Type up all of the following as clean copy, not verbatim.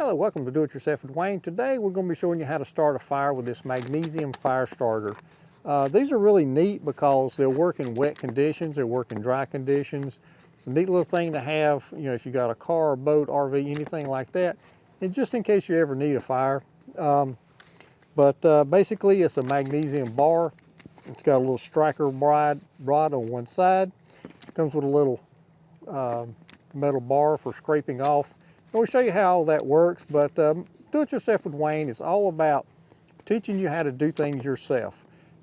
Hello, welcome to Do It Yourself with Wayne. Today we're going to be showing you how to start a fire with this Magnesium Fire Starter. These are really neat because they'll work in wet conditions, they'll work in dry conditions. It's a neat little thing to have, you know, if you got a car, a boat, RV, anything like that, and just in case you ever need a fire. Basically it's a magnesium bar. It's got a little striker rod on one side. It comes with a little metal bar for scraping off. And we'll show you how all that works, but Do It Yourself with Wayne is all about teaching you how to do things yourself.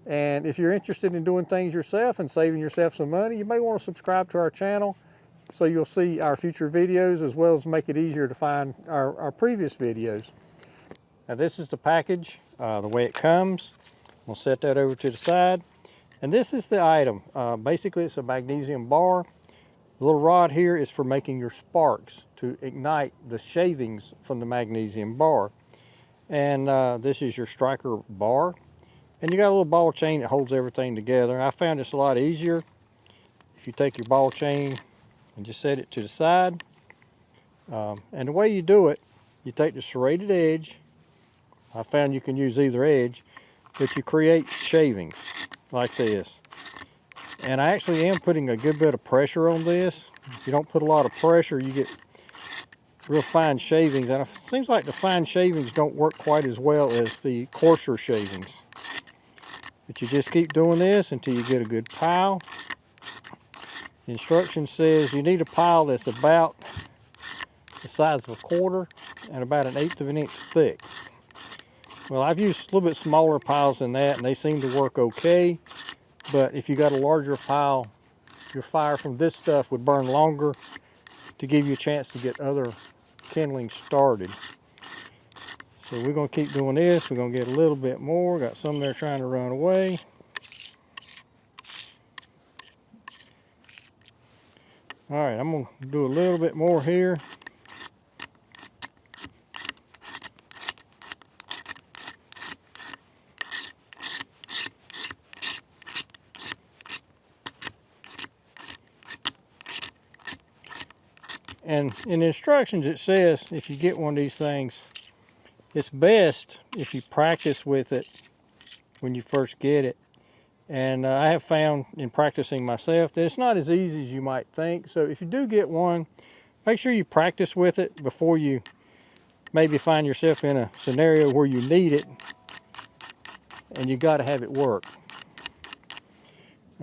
And if you're interested in doing things yourself and saving yourself some money, you may want to subscribe to our channel so you'll see our future videos, as well as make it easier to find our previous videos. Now this is the package, the way it comes. We'll set that over to the side. And this is the item. Basically it's a magnesium bar. The little rod here is for making your sparks to ignite the shavings from the magnesium bar. And this is your striker bar. And you got a little ball chain that holds everything together. I found this a lot easier if you take your ball chain and just set it to the side. And the way you do it, you take the serrated edge. I found you can use either edge, but you create shavings like this. And I actually am putting a good bit of pressure on this. If you don't put a lot of pressure, you get real fine shavings. And it seems like the fine shavings don't work quite as well as the coarser shavings. But you just keep doing this until you get a good pile. The instruction says you need a pile that's about the size of a quarter and about 1/8 of an inch thick. Well, I've used a little bit smaller piles than that, and they seem to work okay. But if you got a larger pile, your fire from this stuff would burn longer to give you a chance to get other kindling started. So we're going to keep doing this. We're going to get a little bit more. Got some there trying to run away. All right, I'm going to do a little bit more here. And in the instructions it says if you get one of these things, it's best if you practice with it when you first get it. And I have found in practicing myself that it's not as easy as you might think. So if you do get one, make sure you practice with it before you maybe find yourself in a scenario where you need it and you got to have it work.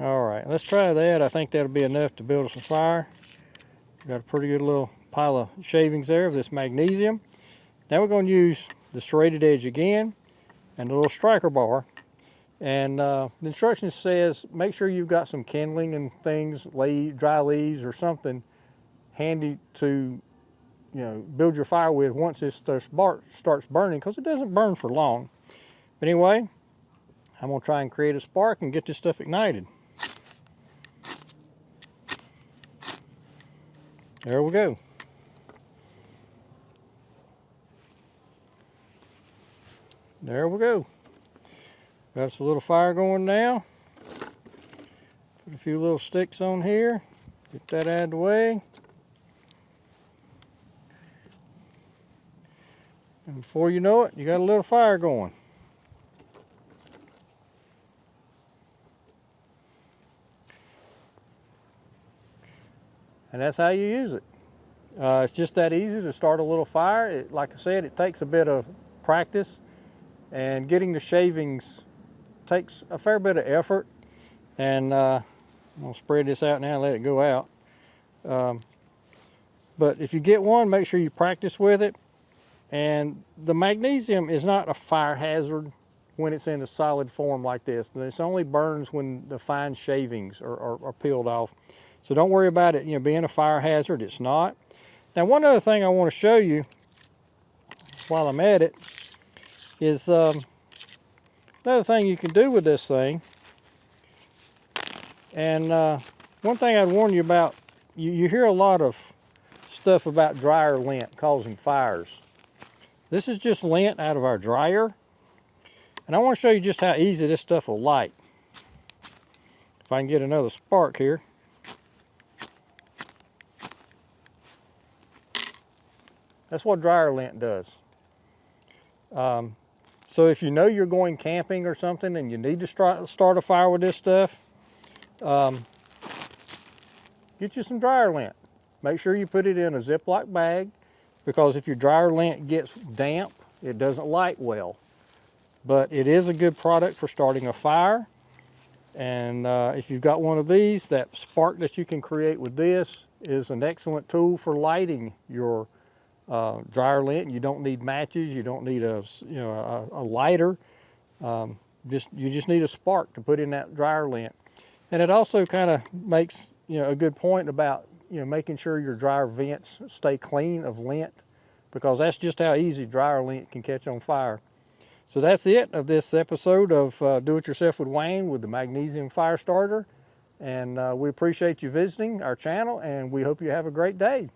All right, let's try that. I think that'll be enough to build us a fire. Got a pretty good little pile of shavings there of this magnesium. Now we're going to use the serrated edge again and a little striker bar. And the instructions says make sure you've got some kindling and things, dry leaves or something handy to, you know, build your fire with once this starts burning, because it doesn't burn for long. But anyway, I'm going to try and create a spark and get this stuff ignited. There we go. There we go. Got us a little fire going now. Put a few little sticks on here. Get that out of the way. And before you know it, you got a little fire going. And that's how you use it. It's just that easy to start a little fire. Like I said, it takes a bit of practice, and getting the shavings takes a fair bit of effort. And I'm going to spread this out now and let it go out. But if you get one, make sure you practice with it. And the magnesium is not a fire hazard when it's in a solid form like this. It only burns when the fine shavings are peeled off. So don't worry about it, you know, being a fire hazard. It's not. Now, one other thing I want to show you while I'm at it is another thing you can do with this thing. And one thing I'd warn you about, you hear a lot of stuff about dryer lint causing fires. This is just lint out of our dryer. And I want to show you just how easy this stuff will light. If I can get another spark here. That's what dryer lint does. So if you know you're going camping or something and you need to start a fire with this stuff, get you some dryer lint. Make sure you put it in a Ziploc bag, because if your dryer lint gets damp, it doesn't light well. But it is a good product for starting a fire. And if you've got one of these, that spark that you can create with this is an excellent tool for lighting your dryer lint. You don't need matches. You don't need a lighter. You just need a spark to put in that dryer lint. And it also kind of makes a good point about making sure your dryer vents stay clean of lint, because that's just how easy dryer lint can catch on fire. So that's it of this episode of Do It Yourself with Wayne with the Magnesium Fire Starter. And we appreciate you visiting our channel, and we hope you have a great day.